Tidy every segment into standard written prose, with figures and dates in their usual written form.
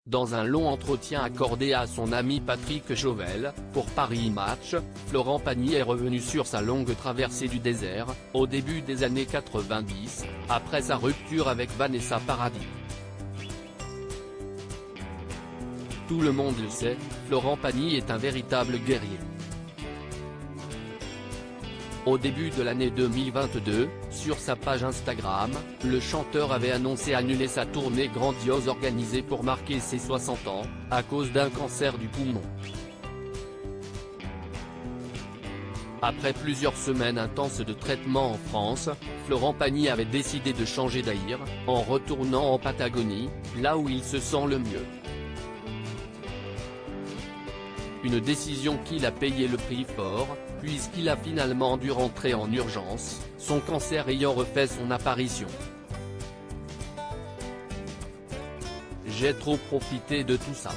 Dans un long entretien accordé à son ami Patrick Chauvel, pour Paris Match, Florent Pagny est revenu sur sa longue traversée du désert, au début des années 90, après sa rupture avec Vanessa Paradis. Tout le monde le sait, Florent Pagny est un véritable guerrier. Au début de l'année 2022, sur sa page Instagram, le chanteur avait annoncé annuler sa tournée grandiose organisée pour marquer ses 60 ans, à cause d'un cancer du poumon. Après plusieurs semaines intenses de traitement en France, Florent Pagny avait décidé de changer d'air, en retournant en Patagonie, là où il se sent le mieux. Une décision qu'il a payé le prix fort, puisqu'il a finalement dû rentrer en urgence, son cancer ayant refait son apparition. J'ai trop profité de tout ça.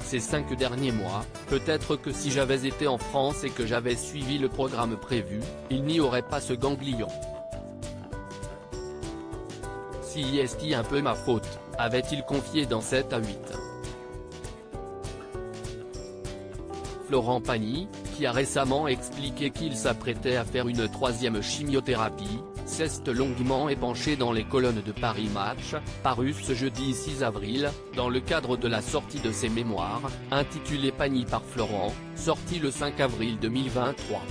Ces 5 derniers mois, peut-être que si j'avais été en France et que j'avais suivi le programme prévu, il n'y aurait pas ce ganglion. Si est un peu ma faute, avait-il confié dans 7 à 8. Florent Pagny, qui a récemment expliqué qu'il s'apprêtait à faire une 3e chimiothérapie, s'est longuement épanché dans les colonnes de Paris Match, paru ce jeudi 6 avril, dans le cadre de la sortie de ses mémoires, intitulé Pagny par Florent, sorti le 5 avril 2023.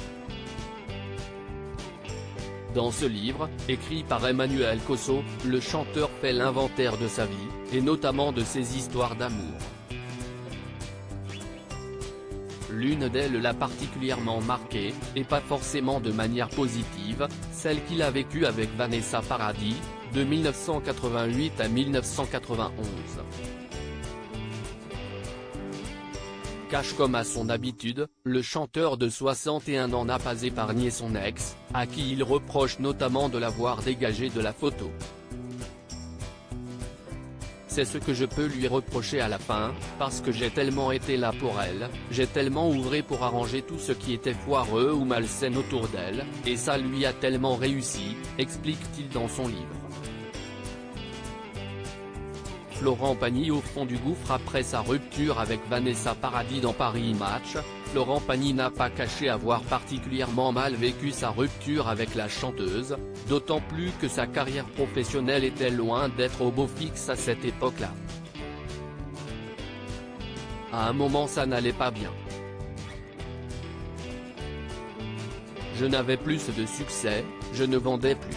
Dans ce livre, écrit par Emmanuel Cosso, le chanteur fait l'inventaire de sa vie, et notamment de ses histoires d'amour. L'une d'elles l'a particulièrement marqué, et pas forcément de manière positive, celle qu'il a vécue avec Vanessa Paradis, de 1988 à 1991. Cache comme à son habitude, le chanteur de 61 ans n'a pas épargné son ex, à qui il reproche notamment de l'avoir dégagé de la photo. C'est ce que je peux lui reprocher à la fin, parce que j'ai tellement été là pour elle, j'ai tellement œuvré pour arranger tout ce qui était foireux ou malsain autour d'elle, et ça lui a tellement réussi, explique-t-il dans son livre. Florent Pagny au fond du gouffre après sa rupture avec Vanessa Paradis dans Paris Match. Florent Pagny n'a pas caché avoir particulièrement mal vécu sa rupture avec la chanteuse, d'autant plus que sa carrière professionnelle était loin d'être au beau fixe à cette époque-là. À un moment ça n'allait pas bien. Je n'avais plus de succès, je ne vendais plus.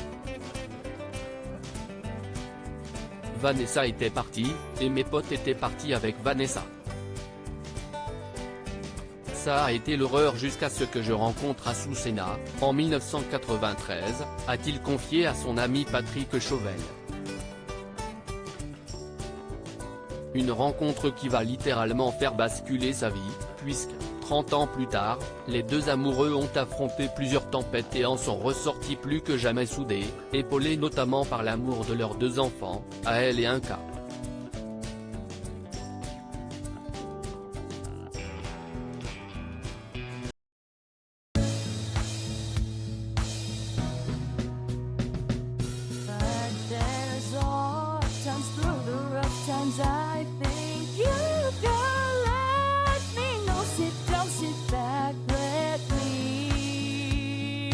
Vanessa était partie, et mes potes étaient partis avec Vanessa. Ça a été l'horreur jusqu'à ce que je rencontre Azucena, en 1993, a-t-il confié à son ami Patrick Chauvel. Une rencontre qui va littéralement faire basculer sa vie, puisque, 30 ans plus tard, les deux amoureux ont affronté plusieurs tempêtes et en sont ressortis plus que jamais soudés, épaulés notamment par l'amour de leurs 2 enfants, Aël et Inca. I think you can let me know. Sit down, sit back, let me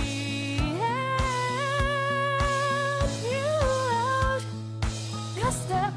help you out. Just step